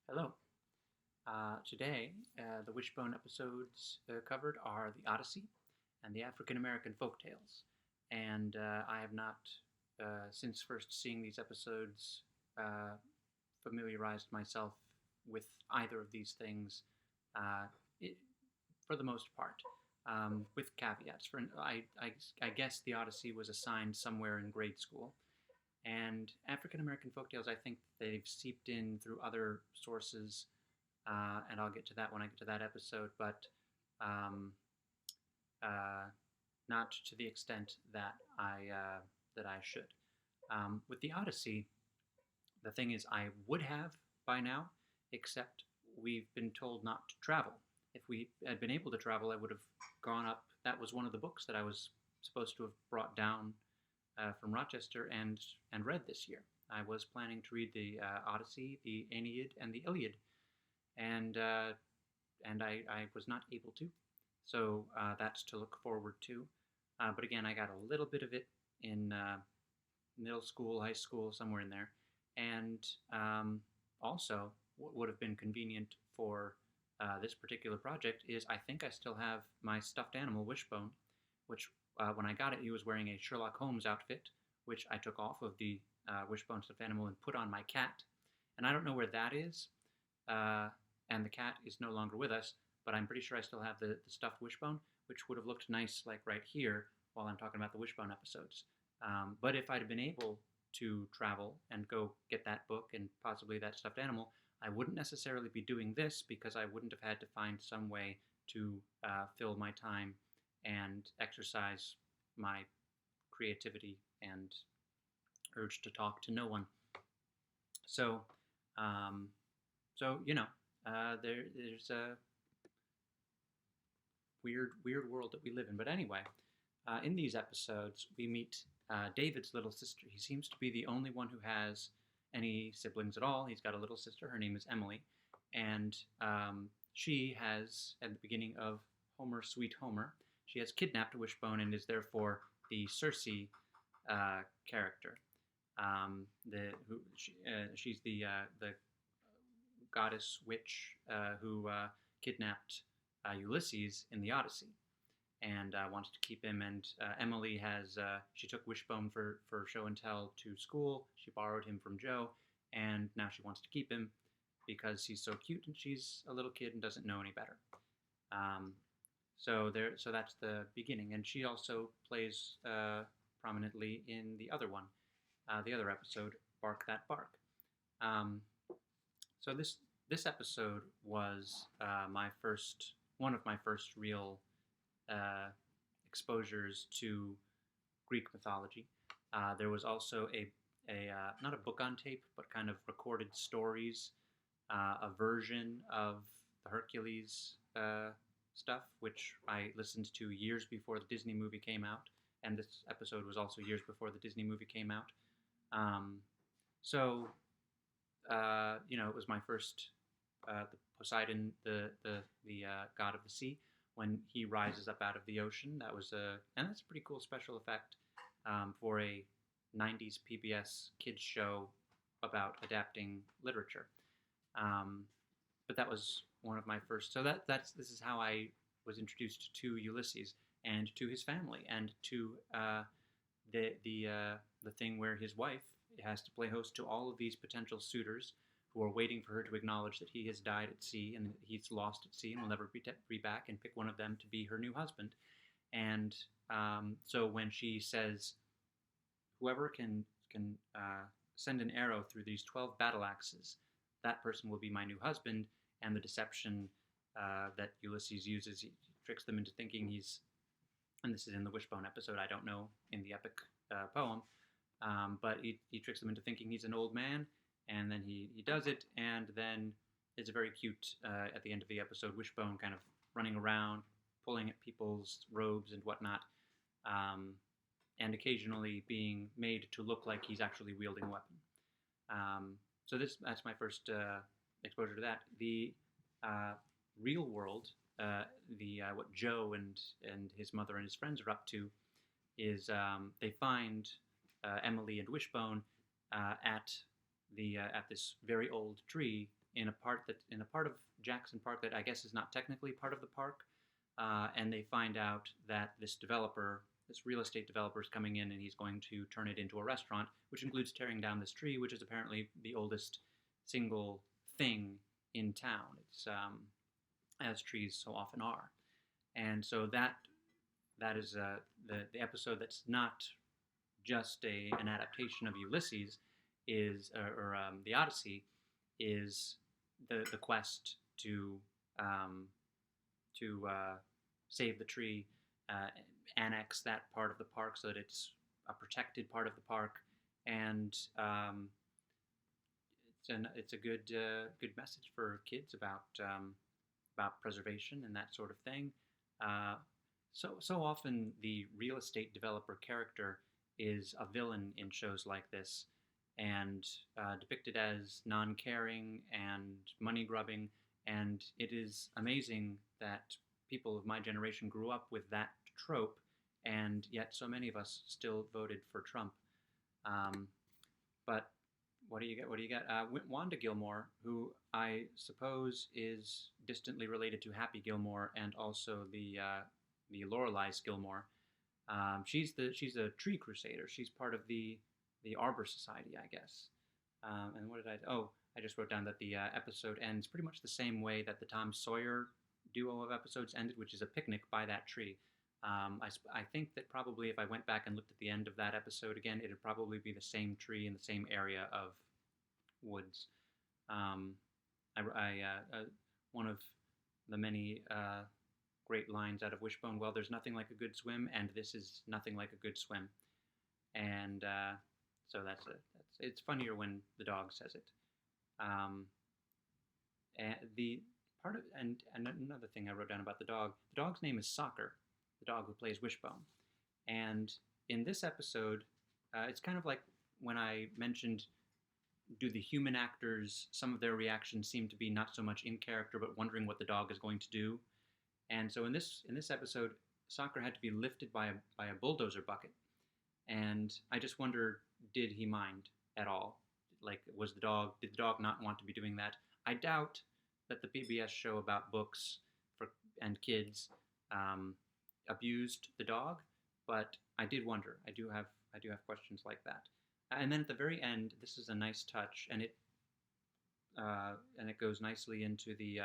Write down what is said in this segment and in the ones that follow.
Hello. Today, the Wishbone episodes covered are the Odyssey and the African American folktales. And I have not, since first seeing these episodes, uh, familiarized myself with either of these things uh, it, for the most part, with caveats. I guess the Odyssey was assigned somewhere in grade school. And African American folktales, I think they've seeped in through other sources, and I'll get to that when I get to that episode, but um, uh, not to the extent that I should. With the Odyssey, the thing is, I would have by now, except we've been told not to travel. If we had been able to travel, I would have gone up. That was one of the books that I was supposed to have brought down from Rochester and read this year. I was planning to read the Odyssey, the Aeneid, and the Iliad, and I was not able to. So that's to look forward to. But again, I got a little bit of it in middle school, high school, somewhere in there, and also what would have been convenient for this particular project is I think I still have my stuffed animal Wishbone, which when I got it, he was wearing a Sherlock Holmes outfit, which I took off of the Wishbone stuffed animal and put on my cat. And I don't know where that is, uh, and the cat is no longer with us, but I'm pretty sure I still have the stuffed Wishbone, which would have looked nice, like right here, while I'm talking about the Wishbone episodes. But if I'd have been able to travel and go get that book and possibly that stuffed animal, I wouldn't necessarily be doing this because I wouldn't have had to find some way to fill my time and exercise my creativity and urge to talk to no one. So, um, there's a weird world that we live in. But anyway, in these episodes, we meet David's little sister. He seems to be the only one who has any siblings at all. He's got a little sister. Her name is Emily, and she has, at the beginning of Homer, Sweet Homer, she has kidnapped Wishbone and is therefore the Circe character. She's the goddess witch who kidnapped Ulysses in the Odyssey and wants to keep him. And Emily has she took Wishbone for show and tell to school. She borrowed him from Joe, and now she wants to keep him because he's so cute and she's a little kid and doesn't know any better. Um, so that's the beginning, and she also plays prominently in the other one, the other episode, Bark That Bark. Um, so this episode was my first one of my first real exposures to Greek mythology. There was also a not a book on tape, but kind of recorded stories, a version of the Hercules stuff, which I listened to years before the Disney movie came out, and this episode was also years before the Disney movie came out. Um, so it was my first the Poseidon, the god of the sea, when he rises up out of the ocean. That was and that's a pretty cool special effect for a '90s PBS kids show about adapting literature. Um, but that was one of my first. So this is how I was introduced to Ulysses and to his family and to the thing where his wife has to play host to all of these potential suitors who are waiting for her to acknowledge that he has died at sea and he's lost at sea and will never be back, and pick one of them to be her new husband. And so when she says, whoever can send an arrow through these 12 battle axes, that person will be my new husband. And the deception that Ulysses uses, he tricks them into thinking he's, and this is in the Wishbone episode, I don't know in the epic poem, but he tricks them into thinking he's an old man, and then he does it, and then it's very cute at the end of the episode, Wishbone kind of running around, pulling at people's robes and whatnot, and occasionally being made to look like he's actually wielding a weapon. So that's my first exposure to that. The real world, what Joe and his mother and his friends are up to, is they find Emily and Wishbone at this very old tree in a part of Jackson Park that I guess is not technically part of the park, and they find out that this real estate developer, is coming in and he's going to turn it into a restaurant, which includes tearing down this tree, which is apparently the oldest single thing in town. It's as trees so often are, and so that is the episode that's not just an adaptation of Ulysses, is the Odyssey, is the quest to save the tree, annex that part of the park so that it's a protected part of the park, and it's a good message for kids about preservation and that sort of thing. So often the real estate developer character is a villain in shows like this, and depicted as non-caring and money-grubbing, and it is amazing that people of my generation grew up with that trope, and yet so many of us still voted for Trump. But what do you get? What do you get? Wanda Gilmore, who I suppose is distantly related to Happy Gilmore and also the Lorelai's Gilmore. She's a tree crusader. She's part of the Arbor Society, I guess. And what did I? Oh, I just wrote down that the episode ends pretty much the same way that the Tom Sawyer duo of episodes ended, which is a picnic by that tree. I think that probably if I went back and looked at the end of that episode again, it'd probably be the same tree in the same area of woods. One of the many great lines out of Wishbone, well, there's nothing like a good swim, and this is nothing like a good swim. And so it's funnier when the dog says it. And the part of and another thing I wrote down about the dog's name is Soccer, the dog who plays Wishbone. And in this episode, it's kind of like when I mentioned, do the human actors, some of their reactions seem to be not so much in character, but wondering what the dog is going to do. And so in this episode, Soccer had to be lifted by a bulldozer bucket. And I just wonder, did he mind at all? Like, did the dog not want to be doing that? I doubt that the PBS show about books and kids abused the dog, but I did wonder. I do have questions like that. And then at the very end, this is a nice touch, and it goes nicely into the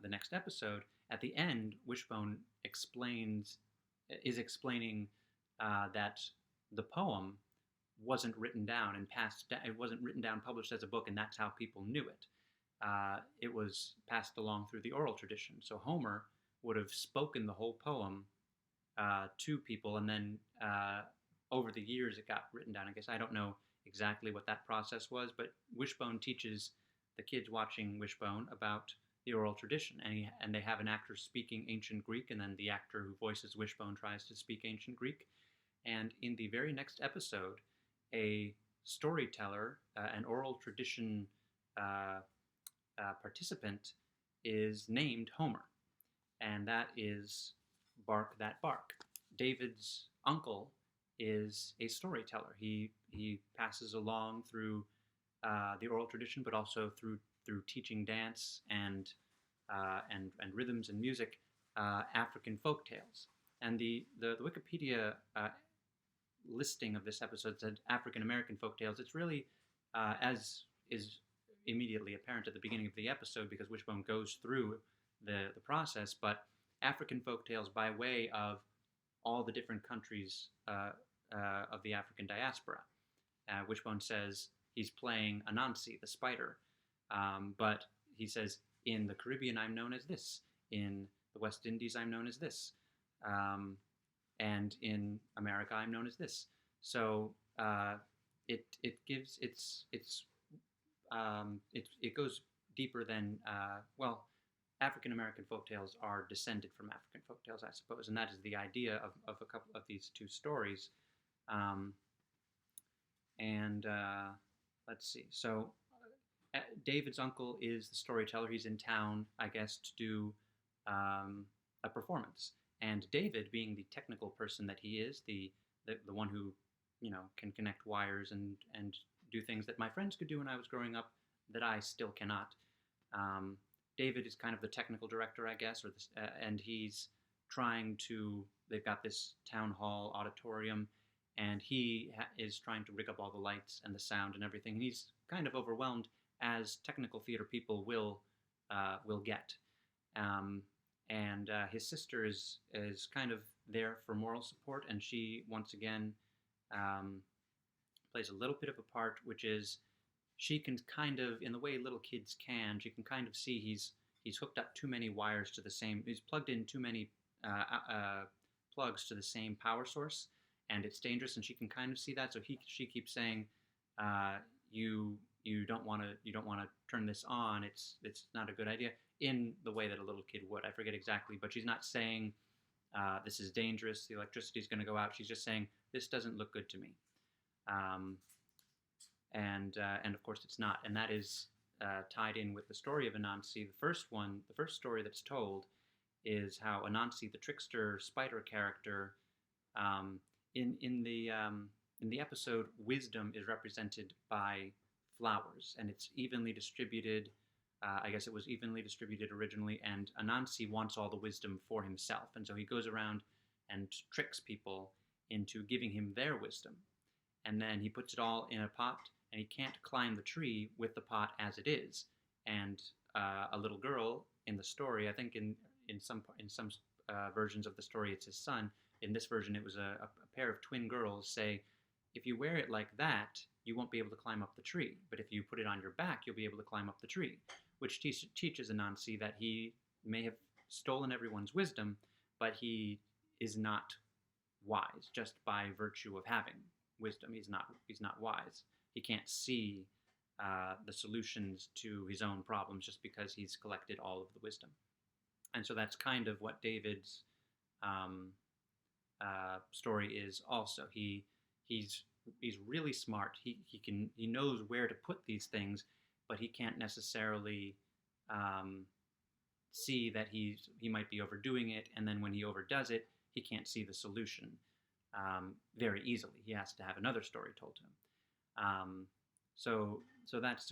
next episode. At the end, Wishbone is explaining that the poem wasn't written down and it wasn't written down, published as a book, and that's how people knew it. It was passed along through the oral tradition. So Homer would have spoken the whole poem to people, and then over the years it got written down. I guess I don't know exactly what that process was, but Wishbone teaches the kids watching Wishbone about the oral tradition, and they have an actor speaking ancient Greek, and then the actor who voices Wishbone tries to speak ancient Greek. And in the very next episode, a storyteller, an oral tradition participant, is named Homer, and that is Bark That Bark. David's uncle is a storyteller. He passes along through the oral tradition, but also through teaching dance and rhythms and music, African folk tales. And the Wikipedia listing of this episode said African American folk tales. It's really, as is immediately apparent at the beginning of the episode, because Wishbone goes through the process, but African folk tales by way of all the different countries of the African diaspora. Wishbone says he's playing Anansi, the spider, but he says, in the Caribbean I'm known as this, in the West Indies I'm known as this, and in America I'm known as this. So it goes deeper than African American folktales are descended from African folktales, I suppose, and that is the idea of a couple of these two stories. Let's see. So David's uncle is the storyteller. He's in town, I guess, to do a performance. And David, being the technical person that he is, the one who can connect wires and do things that my friends could do when I was growing up that I still cannot. Um, David is kind of the technical director, I guess, and he's trying to. They've got this town hall auditorium, and he is trying to rig up all the lights and the sound and everything. And he's kind of overwhelmed, as technical theater people will get. Um, and his sister is kind of there for moral support, and she once again um, plays a little bit of a part, which is she can kind of, in the way little kids can, she can kind of see he's hooked up too many wires to the same, he's plugged in too many plugs to the same power source, and it's dangerous, and she can kind of see that. So she keeps saying, you don't want to turn this on. It's not a good idea, in the way that a little kid would. I forget exactly, but she's not saying this is dangerous. The electricity is going to go out. She's just saying this doesn't look good to me. Um, and of course it's not, and that is tied in with the story of Anansi. The first story that's told, is how Anansi, the trickster spider character, um, in the episode, wisdom is represented by flowers, and it's evenly distributed. I guess it was evenly distributed originally, and Anansi wants all the wisdom for himself, and so he goes around and tricks people into giving him their wisdom, and then he puts it all in a pot, and he can't climb the tree with the pot as it is. And a little girl in the story, I think in some versions of the story it's his son. In this version, it was a pair of twin girls say, if you wear it like that, you won't be able to climb up the tree. But if you put it on your back, you'll be able to climb up the tree, which teaches Anansi that he may have stolen everyone's wisdom, but he is not wise just by virtue of having wisdom. He's not wise. He can't see the solutions to his own problems just because he's collected all of the wisdom. And so that's kind of what David's story is. Also, he's really smart. He knows where to put these things, but he can't necessarily see that he might be overdoing it. And then when he overdoes it, he can't see the solution very easily. He has to have another story told to him. So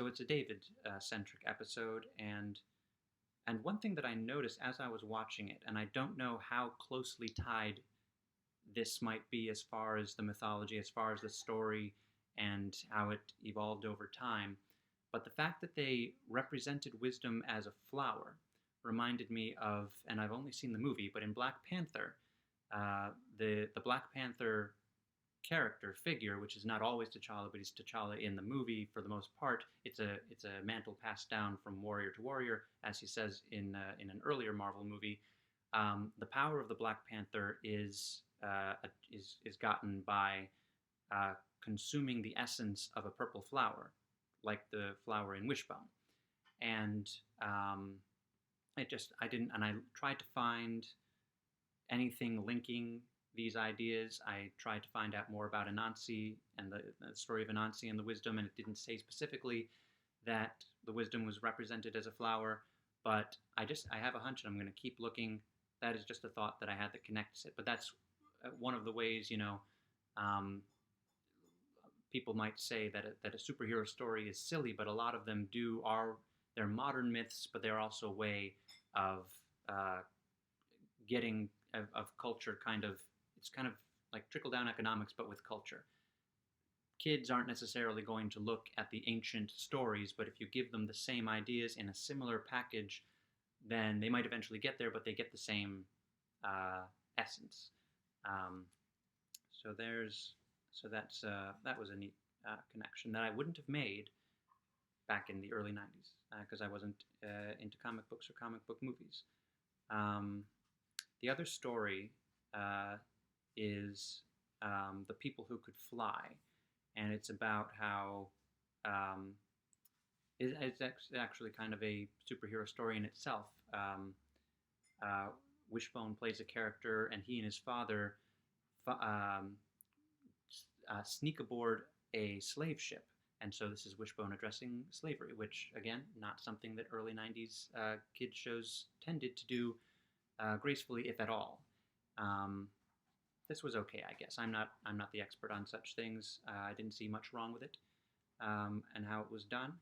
it's a David centric episode, and one thing that I noticed as I was watching it, and I don't know how closely tied this might be as far as the mythology, as far as the story, and how it evolved over time, but the fact that they represented wisdom as a flower reminded me of, and I've only seen the movie, but in Black Panther, the Black Panther character figure, which is not always T'Challa, but he's T'Challa in the movie for the most part. It's a mantle passed down from warrior to warrior, as he says in an earlier Marvel movie. The power of the Black Panther is gotten by consuming the essence of a purple flower, like the flower in Wishbone, and I tried to find anything linking these ideas. I tried to find out more about Anansi and the story of Anansi and the wisdom, and it didn't say specifically that the wisdom was represented as a flower, but I have a hunch, and I'm going to keep looking. That is just a thought that I had that connects it. But that's one of the ways, people might say that a superhero story is silly, but a lot of them they're modern myths, but they're also a way of getting of culture kind of. It's kind of like trickle-down economics, but with culture. Kids aren't necessarily going to look at the ancient stories, but if you give them the same ideas in a similar package, then they might eventually get there, but they get the same essence. That was a neat connection that I wouldn't have made back in the early 90s because I wasn't into comic books or comic book movies. The other story is The People Who Could Fly, and it's about how it's actually kind of a superhero story in itself. Wishbone plays a character, and he and his father sneak aboard a slave ship. And so this is Wishbone addressing slavery, which, again, not something that early 90s kids shows tended to do gracefully, if at all. This was okay, I guess. I'm not the expert on such things. I didn't see much wrong with it. and how it was done.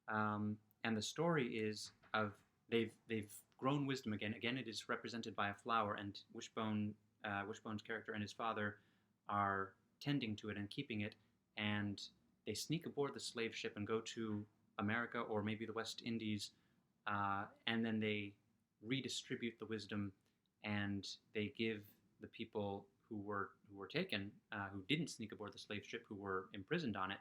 And the story is of they've grown wisdom again. Again, it is represented by a flower, and Wishbone's character and his father are tending to it and keeping it, and they sneak aboard the slave ship and go to America or maybe the West Indies, and then they redistribute the wisdom, and they give the people who were taken, who didn't sneak aboard the slave ship, who were imprisoned on it.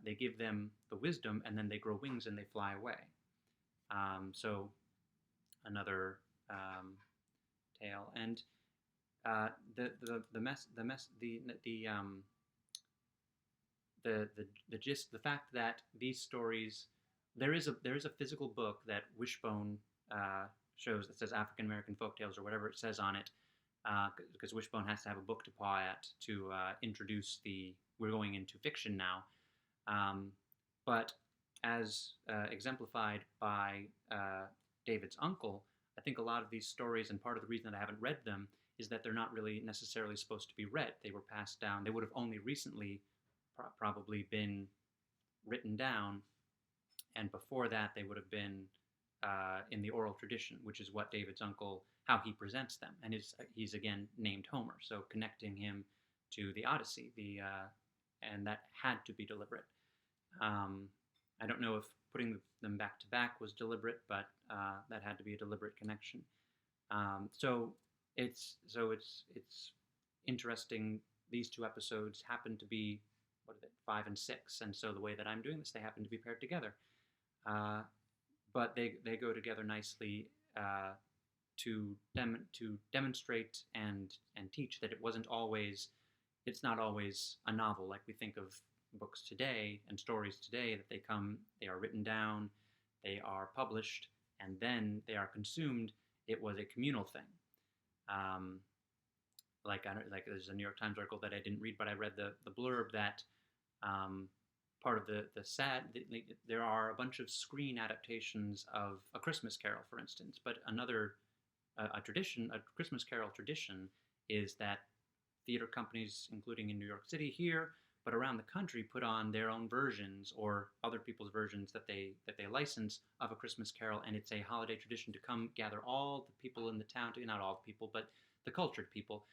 They give them the wisdom, and then they grow wings and they fly away. So another tale, and the mess the gist, the fact that these stories, there is a physical book that Wishbone shows that says African American Folktales or whatever it says on it, because Wishbone has to have a book to paw at to introduce the. We're going into fiction now, but as exemplified by David's uncle, I think a lot of these stories, and part of the reason that I haven't read them, is that they're not really necessarily supposed to be read. They were passed down. They would have only recently probably been written down, and before that they would have been in the oral tradition, which is what David's uncle, how he presents them. And he's again named Homer, so connecting him to the Odyssey, and that had to be deliberate. I don't know if putting them back to back was deliberate, but that had to be a deliberate connection. So it's interesting. These two episodes happen to be, what is it, 5 and 6, and so the way that I'm doing this, they happen to be paired together. But they go together nicely to demonstrate and teach that it's not always a novel like we think of books today and stories today, that they are written down, they are published, and then they are consumed. It was a communal thing. Like there's a New York Times article that I didn't read, but I read the blurb that part of there are a bunch of screen adaptations of A Christmas Carol, for instance, but another a Christmas Carol tradition is that theater companies, including in New York City here, but around the country, put on their own versions or other people's versions that they license of A Christmas Carol, and it's a holiday tradition to come gather all the people in the town, not all the people, but the cultured people,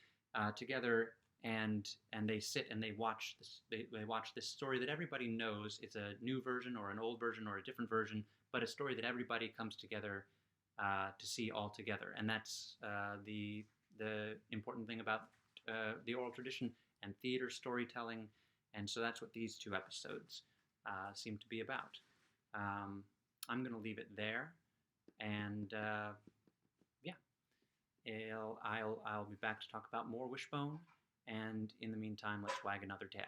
together, and they sit and they watch this. They watch this story that everybody knows. It's a new version or an old version or a different version, but a story that everybody comes together to see all together, and that's the important thing about the oral tradition and theater storytelling. And so that's what these two episodes seem to be about. I'm going to leave it there, and yeah, I'll be back to talk about more Wishbone. And in the meantime, let's wag another tail.